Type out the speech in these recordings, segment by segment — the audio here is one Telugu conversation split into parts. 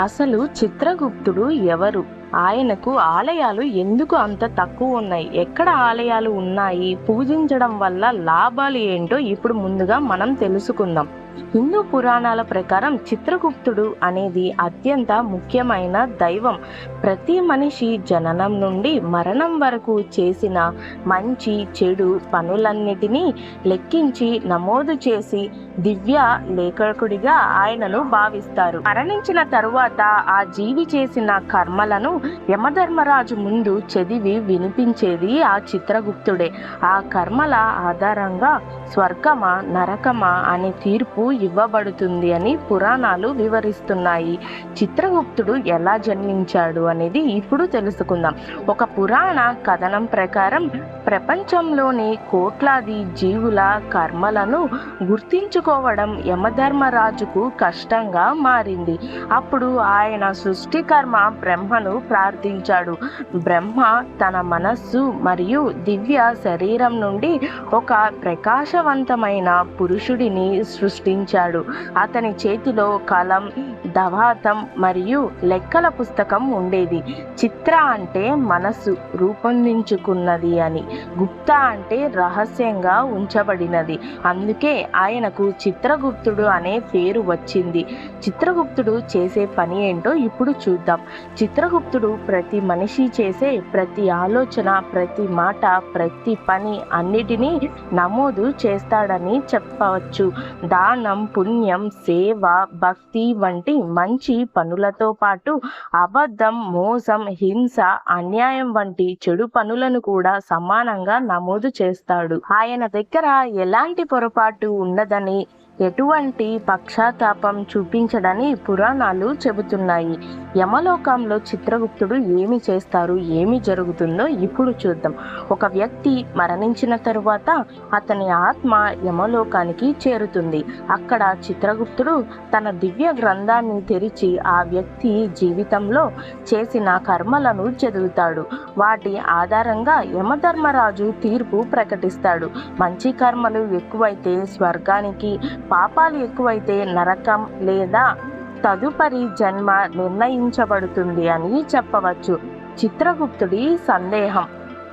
అసలు చిత్రగుప్తుడు ఎవరు? ఆయనకు ఆలయాలు ఎందుకు అంత తక్కువ ఉన్నాయి? ఎక్కడ ఆలయాలు ఉన్నాయి? పూజించడం వల్ల లాభాలు ఏంటో ఇప్పుడు ముందుగా మనం తెలుసుకుందాం. హిందూ పురాణాల ప్రకారం చిత్రగుప్తుడు అనేది అత్యంత ముఖ్యమైన దైవం. ప్రతి మనిషి జననం నుండి మరణం వరకు చేసిన మంచి చెడు పనులన్నిటినీ లెక్కించి నమోదు చేసి దివ్య లేఖకుడిగా ఆయనను భావిస్తారు. మరణించిన తరువాత ఆ జీవి చేసిన కర్మలను యమధర్మరాజు ముందు చదివి వినిపించేది ఆ చిత్రగుప్తుడే. ఆ కర్మల ఆధారంగా స్వర్గమా నరకమా అనే తీర్పు ఇవ్వబడుతుంది అని పురాణాలు వివరిస్తున్నాయి. చిత్రగుప్తుడు ఎలా జన్మించాడు అనేది ఇప్పుడు తెలుసుకుందాం. ఒక పురాణ కథనం ప్రకారం ప్రపంచంలోని కోట్లాది జీవుల కర్మలను గుర్తించుకోవడం యమధర్మరాజుకు కష్టంగా మారింది. అప్పుడు ఆయన సృష్టికర్మ బ్రహ్మను ప్రార్థించాడు. బ్రహ్మ తన మనస్సు మరియు దివ్య శరీరం నుండి ఒక ప్రకాశవంతమైన పురుషుడిని సృష్టించాడు. అతని చేతిలో కలం, దవాతం మరియు లెక్కల పుస్తకం ఉండేది. చిత్ర అంటే మనస్సు రూపొందించుకున్నది అని, గుప్త అంటే రహస్యంగా ఉంచబడినది. అందుకే ఆయనకు చిత్రగుప్తుడు అనే పేరు వచ్చింది. చిత్రగుప్తుడు చేసే పని ఏంటో ఇప్పుడు చూద్దాం. చిత్రగుప్తుడు ప్రతి మనిషి చేసే ప్రతి ఆలోచన, ప్రతి మాట, ప్రతి పని అన్నిటినీ నమోదు చేస్తాడని చెప్పవచ్చు. దానం, పుణ్యం, సేవ, భక్తి వంటి మంచి పనులతో పాటు అబద్ధం, మోసం, హింస, అన్యాయం వంటి చెడు పనులను కూడా సమానంగా నమోదు చేస్తాడు. ఆయన దగ్గర ఎలాంటి పొరపాటు ఉండదని, ఎటువంటి పక్షాతాపం చూపించడని పురాణాలు చెబుతున్నాయి. యమలోకంలో చిత్రగుప్తుడు ఏమి చేస్తారు, ఏమి జరుగుతుందో ఇప్పుడు చూద్దాం. ఒక వ్యక్తి మరణించిన తరువాత అతని ఆత్మ యమలోకానికి చేరుతుంది. అక్కడ చిత్రగుప్తుడు తన దివ్య గ్రంథాన్ని తెరిచి ఆ వ్యక్తి జీవితంలో చేసిన కర్మలను చదువుతాడు. వాటి ఆధారంగా యమధర్మరాజు తీర్పు ప్రకటిస్తాడు. మంచి కర్మలు ఎక్కువైతే స్వర్గానికి, పాపాలు ఎక్కువైతే నరకం లేదా తదుపరి జన్మ నిర్ణయించబడుతుంది అని చెప్పవచ్చు. చిత్రగుప్తుడి సందేహం.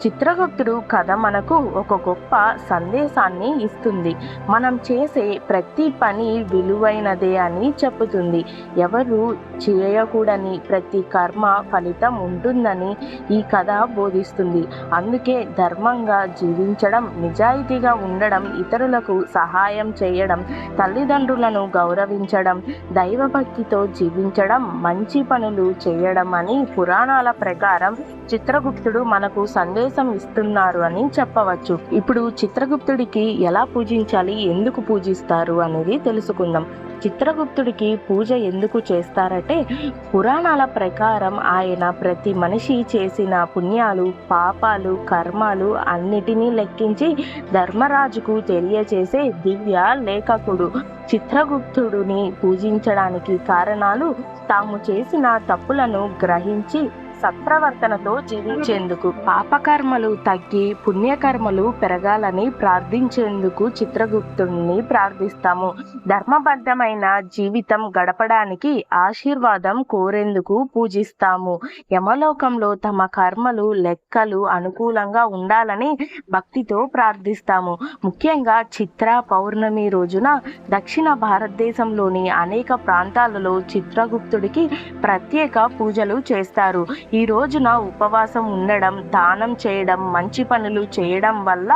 చిత్రగుప్తుడు కథ మనకు ఒక గొప్ప సందేశాన్ని ఇస్తుంది. మనం చేసే ప్రతి పని విలువైనదే అని చెబుతుంది. ఎవరు చేయకూడని ప్రతి కర్మ ఫలితం ఉంటుందని ఈ కథ బోధిస్తుంది. అందుకే ధర్మంగా జీవించడం, నిజాయితీగా ఉండడం, ఇతరులకు సహాయం చేయడం, తల్లిదండ్రులను గౌరవించడం, దైవభక్తితో జీవించడం, మంచి పనులు చేయడం అని పురాణాల ప్రకారం చిత్రగుప్తుడు మనకు సందేశం ఇస్తున్నారు అని చెప్పవచ్చు. ఇప్పుడు చిత్రగుప్తుడికి ఎలా పూజించాలి, ఎందుకు పూజిస్తారు అనేది తెలుసుకుందాం. చిత్రగుప్తుడికి పూజ ఎందుకు చేస్తారంటే, పురాణాల ప్రకారం ఆయన ప్రతి మనిషి చేసిన పుణ్యాలు, పాపాలు, కర్మాలు అన్నిటినీ లెక్కించి ధర్మరాజుకు తెలియచేసే దివ్య లేఖకుడు. చిత్రగుప్తుడిని పూజించడానికి కారణాలు తాము చేసిన తప్పులను గ్రహించి సత్ప్రవర్తనతో జీవించేందుకు, పాపకర్మలు తగ్గి పుణ్యకర్మలు పెరగాలని ప్రార్థించేందుకు చిత్రగుప్తుడిని ప్రార్థిస్తాము. ధర్మబద్ధమైన జీవితం గడపడానికి ఆశీర్వాదం కోరేందుకు పూజిస్తాము. యమలోకంలో తమ కర్మలు, లెక్కలు అనుకూలంగా ఉండాలని భక్తితో ప్రార్థిస్తాము. ముఖ్యంగా చిత్ర పౌర్ణమి రోజున దక్షిణ భారతదేశంలోని అనేక ప్రాంతాలలో చిత్రగుప్తుడికి ప్రత్యేక పూజలు చేస్తారు. ఈ రోజున ఉపవాసం ఉండడం, దానం చేయడం, మంచి పనులు చేయడం వల్ల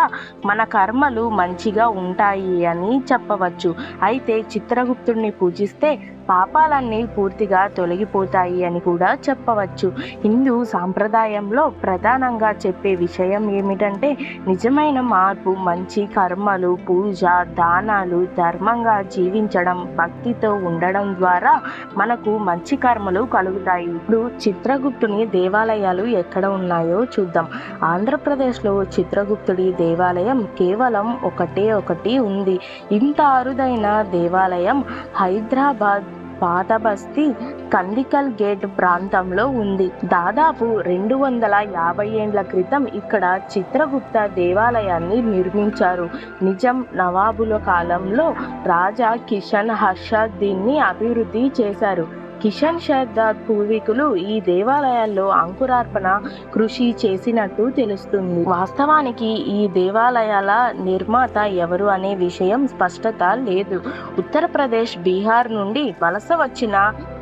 మన కర్మలు మంచిగా ఉంటాయి అని చెప్పవచ్చు. అయితే చిత్రగుప్తుడిని పూజిస్తే పాపాలన్నీ పూర్తిగా తొలగిపోతాయి అని కూడా చెప్పవచ్చు. హిందూ సాంప్రదాయంలో ప్రధానంగా చెప్పే విషయం ఏమిటంటే, నిజమైన మార్పు మంచి కర్మలు, పూజ, దానాలు, ధర్మంగా జీవించడం, భక్తితో ఉండడం ద్వారా మనకు మంచి కర్మలు కలుగుతాయి. ఇప్పుడు చిత్రగుప్తుని దేవాలయాలు ఎక్కడ ఉన్నాయో చూద్దాం. ఆంధ్రప్రదేశ్లో చిత్రగుప్తుడి దేవాలయం కేవలం ఒకటి ఉంది. ఇంత అరుదైన దేవాలయం హైదరాబాద్ పాత బస్తీ కందికల్ గేట్ ప్రాంతంలో ఉంది. దాదాపు 250 ఏండ్ల క్రితం ఇక్కడ చిత్రగుప్త దేవాలయాన్ని నిర్మించారు. నిజాం నవాబుల కాలంలో రాజా కిషన్ హర్ష దీన్ని అభివృద్ధి చేశారు. కిషన్ షర్దార్ పూర్వీకులు ఈ దేవాలయాల్లో అంకురార్పణ కృషి చేసినట్టు తెలుస్తుంది. వాస్తవానికి ఈ దేవాలయాల నిర్మాత ఎవరు అనే విషయం స్పష్టత లేదు. ఉత్తరప్రదేశ్, బీహార్ నుండి వలస వచ్చిన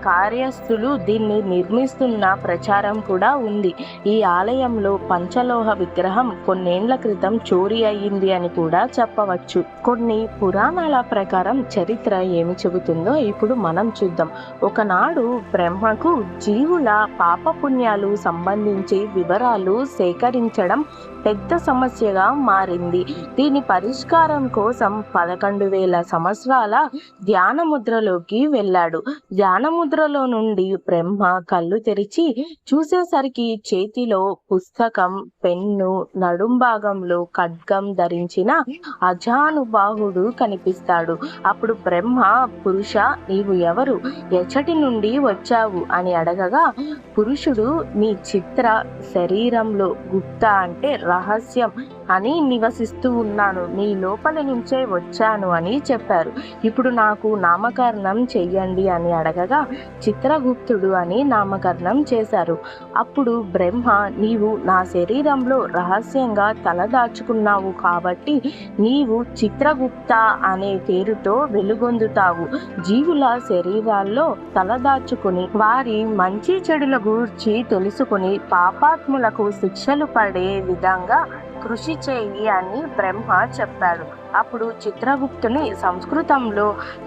కార్యస్తులు దీన్ని నిర్మిస్తున్న ప్రచారం కూడా ఉంది. ఈ ఆలయంలో పంచలోహ విగ్రహం కొన్నేండ్ల క్రితం చోరీ అయ్యింది అని కూడా చెప్పవచ్చు. కొన్ని పురాణాల ప్రకారం చరిత్ర ఏమి చెబుతుందో ఇప్పుడు మనం చూద్దాం. ఒకనాడు బ్రహ్మకు జీవుల పాపపుణ్యాలు సంబంధించి వివరాలు సేకరించడం పెద్ద సమస్యగా మారింది. దీని పరిష్కారం కోసం 11,000 సంవత్సరాల ధ్యాన ముద్రలోకి వెళ్ళాడు. ధ్యాన ముద్రలో నుండి బ్రహ్మ కళ్ళు తెరిచి చూసేసరికి చేతిలో పుస్తకం, పెన్ను, నడుం భాగంలో ఖడ్గం ధరించిన అజానుబాహుడు కనిపిస్తాడు. అప్పుడు బ్రహ్మ, పురుష, నీవు ఎవరు, ఎచ్చటి నుండి వచ్చావు అని అడగగా, పురుషుడు, నీ చిత్ర శరీరంలో గుప్త అంటే రహస్యం అని నివసిస్తూ ఉన్నాను, నీ లోపలి నుంచే వచ్చాను అని చెప్పారు. ఇప్పుడు నాకు నామకరణం చెయ్యండి అని అడగగా చిత్రగుప్తుడు అని నామకరణం చేశారు. అప్పుడు బ్రహ్మ, నీవు నా శరీరంలో రహస్యంగా తలదాచుకున్నావు కాబట్టి నీవు చిత్రగుప్త అనే పేరుతో వెలుగొందుతావు. జీవుల శరీరాల్లో తలదాచుకుని వారి మంచి చెడుల గూర్చి తెలుసుకుని పాపాత్ములకు శిక్షలు పడే విధంగా కృషి చేయి అని బ్రహ్మ చెప్పాడు. అప్పుడు చిత్రగుప్తుని సంస్కృతంలో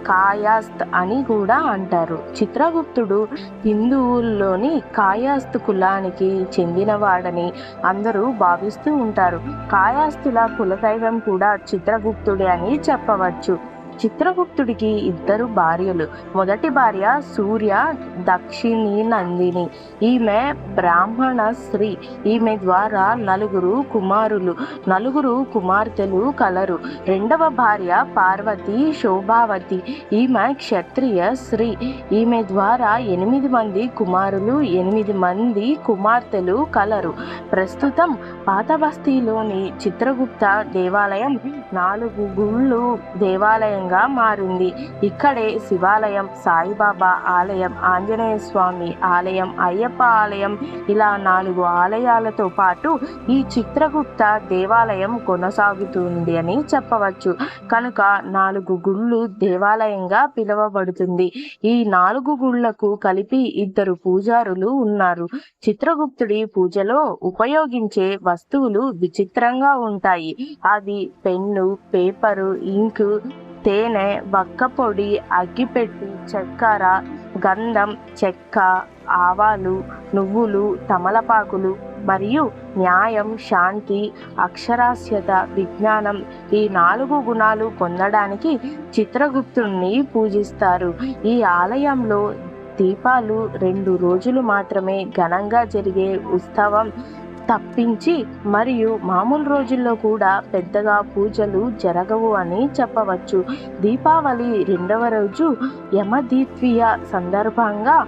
కాయాస్త్ అని కూడా అంటారు. చిత్రగుప్తుడు హిందువుల్లోని కాయాస్త్ కులానికి చెందినవాడని అందరూ భావిస్తూ ఉంటారు. కాయాస్తుల కులదైవం కూడా చిత్రగుప్తుడే అని చెప్పవచ్చు. చిత్రగుప్తుడికి 2 భార్యలు. మొదటి భార్య సూర్య దక్షిణి నందిని. ఈమె బ్రాహ్మణ స్త్రీ. ఈమె ద్వారా 4 కుమారులు, 4 కుమార్తెలు కలరు. రెండవ భార్య పార్వతి శోభావతి. ఈమె క్షత్రియ స్త్రీ. ఈమె ద్వారా 8 మంది కుమారులు, 8 మంది కుమార్తెలు కలరు. ప్రస్తుతం పాత బస్తీలోని చిత్రగుప్త దేవాలయం 4 గుళ్ళు దేవాలయం మారింది. ఇక్కడే శివాలయం, సాయిబాబా ఆలయం, ఆంజనేయ స్వామి ఆలయం, అయ్యప్ప ఆలయం, ఇలా 4 ఆలయాలతో పాటు ఈ చిత్రగుప్త దేవాలయం కొనసాగుతుంది అని చెప్పవచ్చు. కనుక 4 గుళ్ళు దేవాలయంగా పిలువబడుతుంది. ఈ 4 గుళ్లకు కలిపి 2 పూజారులు ఉన్నారు. చిత్రగుప్తుడి పూజలో ఉపయోగించే వస్తువులు విచిత్రంగా ఉంటాయి. అవి పెన్ను, పేపరు, ఇంకు, తేనె, వక్కపొడి, అగ్గిపెట్టి, చక్కెర, గంధం, చెక్క, ఆవాలు, నువ్వులు, తమలపాకులు మరియు న్యాయం, శాంతి, అక్షరాస్యత, విజ్ఞానం, ఈ 4 గుణాలు పొందడానికి చిత్రగుప్తుడిని పూజిస్తారు. ఈ ఆలయంలో దీపాలు 2 రోజులు మాత్రమే ఘనంగా జరిగే ఉత్సవం తప్పించి మరియు మామూలు రోజుల్లో కూడా పెద్దగా పూజలు జరగవు అని చెప్పవచ్చు. దీపావళి 2వ రోజు యమద్వితీయ సందర్భంగా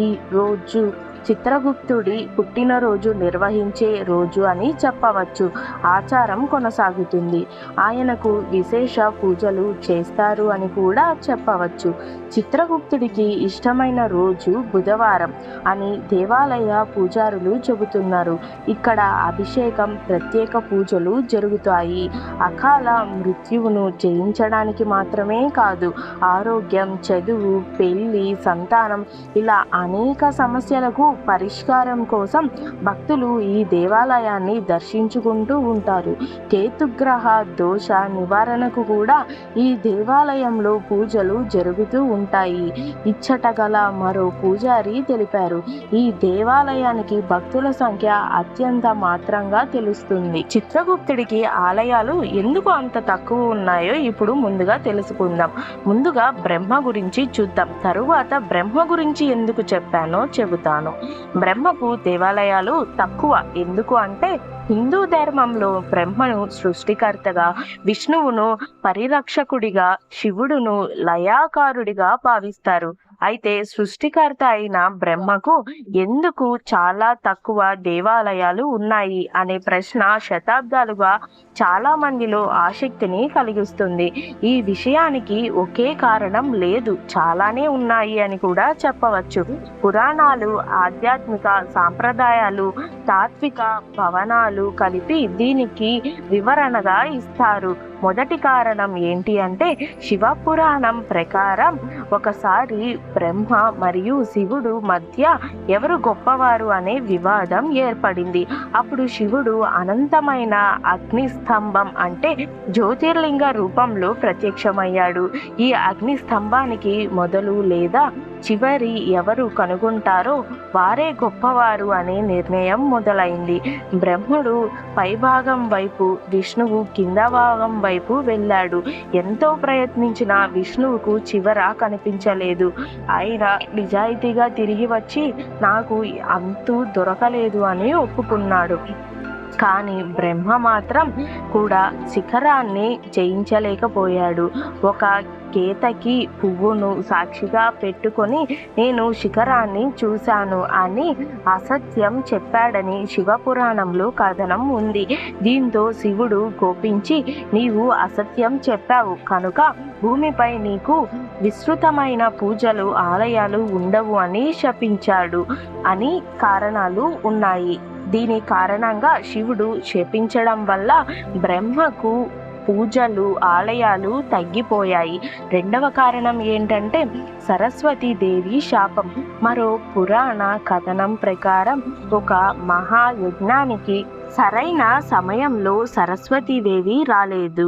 ఈ రోజు చిత్రగుప్తుడి పుట్టినరోజు నిర్వహించే రోజు అని చెప్పవచ్చు. ఆచారం కొనసాగుతుంది. ఆయనకు విశేష పూజలు చేస్తారు అని కూడా చెప్పవచ్చు. చిత్రగుప్తుడికి ఇష్టమైన రోజు బుధవారం అని దేవాలయ పూజారులు చెబుతున్నారు. ఇక్కడ అభిషేకం, ప్రత్యేక పూజలు జరుగుతాయి. అకాల మృత్యువును జయించడానికి మాత్రమే కాదు, ఆరోగ్యం, చదువు, పెళ్లి, సంతానం, ఇలా అనేక సమస్యలకు పరిష్కారం కోసం భక్తులు ఈ దేవాలయాన్ని దర్శించుకుంటూ ఉంటారు. కేతుగ్రహ దోష నివారణకు కూడా ఈ దేవాలయంలో పూజలు జరుగుతూ ఉంటాయి. ఇచ్చట గల మరో పూజారి తెలిపారు, ఈ దేవాలయానికి భక్తుల సంఖ్య అత్యంత మాత్రంగా తెలుస్తుంది. చిత్రగుప్తుడికి ఆలయాలు ఎందుకు అంత తక్కువ ఉన్నాయో ఇప్పుడు ముందుగా తెలుసుకుందాం. ముందుగా బ్రహ్మ గురించి చూద్దాం. తరువాత బ్రహ్మ గురించి ఎందుకు చెప్పానో చెబుతాను. బ్రహ్మకు దేవాలయాలు తక్కువ ఎందుకు అంటే, హిందూ ధర్మంలో బ్రహ్మను సృష్టికర్తగా, విష్ణువును పరిరక్షకుడిగా, శివుడును లయాకారుడిగా భావిస్తారు. అయితే సృష్టికర్త అయిన బ్రహ్మకు ఎందుకు చాలా తక్కువ దేవాలయాలు ఉన్నాయి అనే ప్రశ్న శతాబ్దాలుగా చాలా మందిలో ఆసక్తిని కలిగిస్తుంది. ఈ విషయానికి ఒకే కారణం లేదు, చాలానే ఉన్నాయి అని కూడా చెప్పవచ్చు. పురాణాలు, ఆధ్యాత్మిక సాంప్రదాయాలు, తాత్విక భవనాలు కలిపి దీనికి వివరణగా ఇస్తారు. మొదటి కారణం ఏంటి అంటే, శివపురాణం ప్రకారం ఒకసారి బ్రహ్మ మరియు శివుడు మధ్య ఎవరు గొప్పవారు అనే వివాదం ఏర్పడింది. అప్పుడు శివుడు అనంతమైన అగ్నిస్తంభం అంటే జ్యోతిర్లింగ రూపంలో ప్రత్యక్షమయ్యాడు. ఈ అగ్నిస్తంభానికి మొదలు లేదా చివరి ఎవరు కనుగొంటారో వారే గొప్పవారు అనే నిర్ణయం మొదలైంది. బ్రహ్ముడు పైభాగం వైపు, విష్ణువు కింద భాగం వైపు వెళ్ళాడు. ఎంతో ప్రయత్నించినా విష్ణువుకు చివర కనిపించలేదు. ఆయన నిజాయితీగా తిరిగి వచ్చి నాకు అంతు దొరకలేదు అని ఒప్పుకున్నాడు. కానీ బ్రహ్మ మాత్రం కూడా శిఖరాన్ని జయించలేకపోయాడు. ఒక కేతకి పువ్వును సాక్షిగా పెట్టుకొని నేను శిఖరాన్ని చూశాను అని అసత్యం చెప్పాడని శివపురాణంలో కథనం ఉంది. దీంతో శివుడు కోపించి, నీవు అసత్యం చెప్పావు కనుక భూమిపై నీకు విస్తృతమైన పూజలు, ఆలయాలు ఉండవు అని శపించాడు అని కారణాలు ఉన్నాయి. దీని కారణంగా శివుడు శపించడం వల్ల బ్రహ్మకు పూజలు, ఆలయాలు తగ్గిపోయాయి. రెండవ కారణం ఏంటంటే సరస్వతీదేవి శాపం. మరో పురాణ కథనం ప్రకారం ఒక మహాయజ్ఞానికి సరైన సమయంలో సరస్వతీదేవి రాలేదు.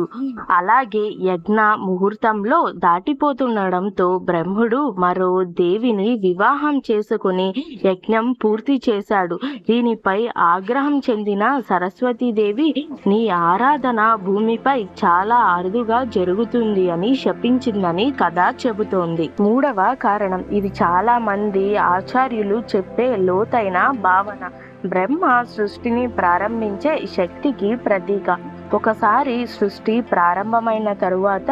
అలాగే యజ్ఞ ముహూర్తంలో దాటిపోతుండడంతో బ్రహ్ముడు మరో దేవిని వివాహం చేసుకుని యజ్ఞం పూర్తి చేశాడు. దీనిపై ఆగ్రహం చెందిన సరస్వతీదేవి నీ ఆరాధన భూమిపై చాలా అరుదుగా జరుగుతుంది అని శపించిందని కథ చెబుతోంది. మూడవ కారణం, ఇది చాలా మంది ఆచార్యులు చెప్పే లోతైన భావన. బ్రహ్మ సృష్టిని ప్రారంభించే శక్తికి ప్రతీక. ఒకసారి సృష్టి ప్రారంభమైన తరువాత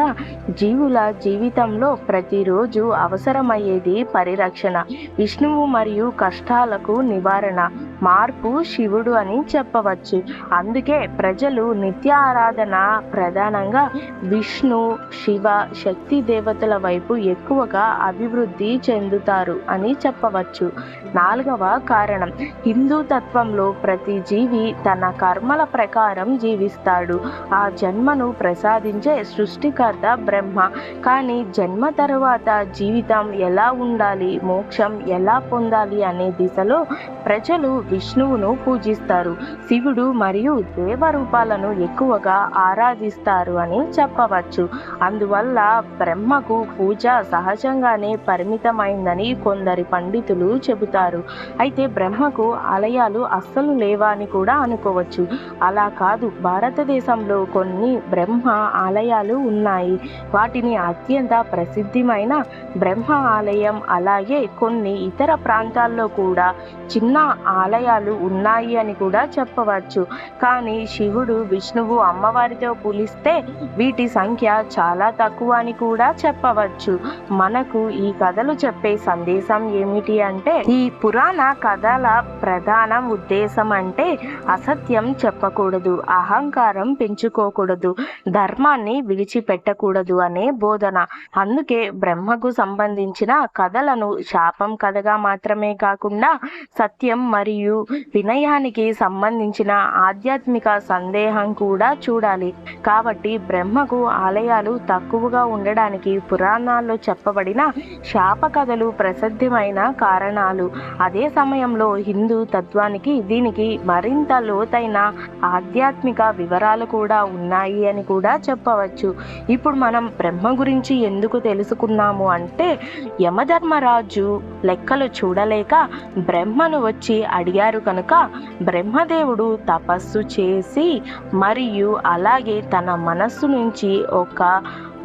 జీవుల జీవితంలో ప్రతిరోజు అవసరమయ్యేది పరిరక్షణ, విష్ణువు మరియు కష్టాలకు నివారణ, మార్పు శివుడు అని చెప్పవచ్చు. అందుకే ప్రజలు నిత్య ఆరాధన ప్రధానంగా విష్ణు, శివ, శక్తి దేవతల వైపు ఎక్కువగా అభివృద్ధి చెందుతారు అని చెప్పవచ్చు. నాలుగవ కారణం, హిందూ తత్వంలో ప్రతి జీవి తన కర్మల ప్రకారం జీవిస్తాడు. ఆ జన్మను ప్రసాదించే సృష్టికర్త బ్రహ్మ. కానీ జన్మ తరువాత జీవితం ఎలా ఉండాలి, మోక్షం ఎలా పొందాలి అనే దిశలో ప్రజలు విష్ణువును పూజిస్తారు, శివుడు మరియు దేవరూపాలను ఎక్కువగా ఆరాధిస్తారు అని చెప్పవచ్చు. అందువల్ల బ్రహ్మకు పూజ సహజంగానే పరిమితమైందని కొందరి పండితులు చెబుతారు. అయితే బ్రహ్మకు ఆలయాలు అస్సలు లేవా అని కూడా అనుకోవచ్చు. అలా కాదు, భారతదేశంలో కొన్ని బ్రహ్మ ఆలయాలు ఉన్నాయి. వాటిని అత్యంత ప్రసిద్ధమైన బ్రహ్మ ఆలయం, అలాగే కొన్ని ఇతర ప్రాంతాల్లో కూడా చిన్న ఆలయాలు ఉన్నాయి అని కూడా చెప్పవచ్చు. కానీ శివుడు, విష్ణువు, అమ్మవారితో పోలిస్తే వీటి సంఖ్య చాలా తక్కువ అని కూడా చెప్పవచ్చు. మనకు ఈ కథలు చెప్పే సందేశం ఏమిటి అంటే, ఈ పురాణ కథల ప్రధాన ఉద్దేశం అంటే అసత్యం చెప్పకూడదు, అహంకారం పెంచుకోకూడదు, ధర్మాన్ని విడిచిపెట్టకూడదు అనే బోధన. అందుకే బ్రహ్మకు సంబంధించిన కథలను శాపం కథగా మాత్రమే కాకుండా సత్యం మరియు వినయానికి సంబంధించిన ఆధ్యాత్మిక సందేహం కూడా చూడాలి. కాబట్టి బ్రహ్మకు ఆలయాలు తక్కువగా ఉండడానికి పురాణాల్లో చెప్పబడిన శాప కథలు ప్రసిద్ధమైన కారణాలు. అదే సమయంలో హిందూ తత్వానికి దీనికి మరింత లోతైన ఆధ్యాత్మిక వివరాలు కూడా ఉన్నాయి అని కూడా చెప్పవచ్చు. ఇప్పుడు మనం బ్రహ్మ గురించి ఎందుకు తెలుసుకున్నాము అంటే, యమధర్మరాజు లెక్కలు చూడలేక బ్రహ్మను వచ్చి అడిగారు కనుక బ్రహ్మదేవుడు తపస్సు చేసి మరియు అలాగే తన మనస్సు నుంచి ఒక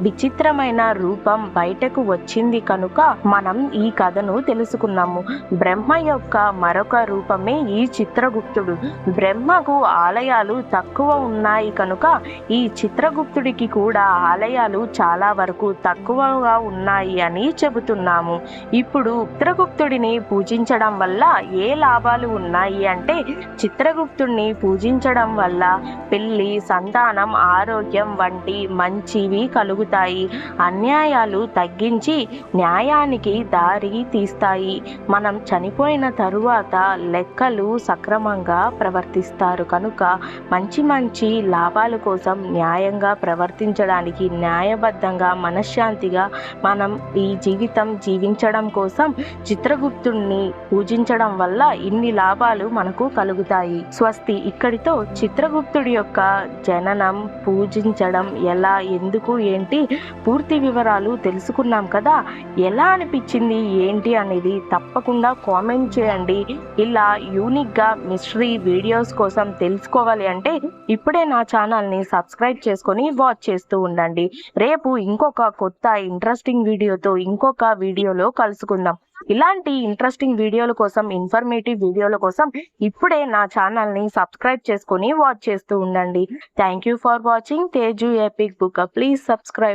విచిత్రమైన రూపం బయటకు వచ్చింది కనుక మనం ఈ కథను తెలుసుకున్నాము. బ్రహ్మ యొక్క మరొక రూపమే ఈ చిత్రగుప్తుడు. బ్రహ్మకు ఆలయాలు తక్కువ ఉన్నాయి కనుక ఈ చిత్రగుప్తుడికి కూడా ఆలయాలు చాలా వరకు తక్కువగా ఉన్నాయి అని చెబుతున్నాము. ఇప్పుడు చిత్రగుప్తుడిని పూజించడం వల్ల ఏ లాభాలు ఉన్నాయి అంటే, చిత్రగుప్తుడిని పూజించడం వల్ల పెళ్లి, సంతానం, ఆరోగ్యం వంటి మంచివి కలుగుతాయి. అన్యాయాలు తగ్గించి న్యాయానికి దారి తీస్తాయి. మనం చనిపోయిన తరువాత లెక్కలు సక్రమంగా ప్రవర్తిస్తారు కనుక మంచి మంచి లాభాల కోసం న్యాయంగా ప్రవర్తించడానికి, న్యాయబద్ధంగా మనశ్శాంతిగా మనం ఈ జీవితం జీవించడం కోసం చిత్రగుప్తుడిని పూజించడం వల్ల ఇన్ని లాభాలు మనకు కలుగుతాయి. స్వస్తి. ఇక్కడితో చిత్రగుప్తుడి యొక్క జననం, పూజించడం ఎలా, ఎందుకు, ఏంటి పూర్తి వివరాలు తెలుసుకున్నాం కదా. ఎలా అనిపించింది ఏంటి అనేది తప్పకుండా కామెంట్ చేయండి. ఇలా యూనిక్గా మిస్టరీ వీడియోస్ కోసం తెలుసుకోవాలి అంటే ఇప్పుడే నా ఛానల్ని సబ్స్క్రైబ్ చేసుకొని వాచ్ చేస్తూ ఉండండి. రేపు ఇంకొక కొత్త ఇంట్రెస్టింగ్ వీడియోతో ఇంకొక వీడియోలో కలుసుకుందాం. ఇలాంటి ఇంట్రెస్టింగ్ వీడియోల కోసం, ఇన్ఫర్మేటివ్ వీడియోల కోసం ఇప్పుడే నా ఛానల్ని సబ్స్క్రైబ్ చేసుకొని వాచ్ చేస్తూ ఉండండి. Thank you for watching Teju epic book. Please subscribe.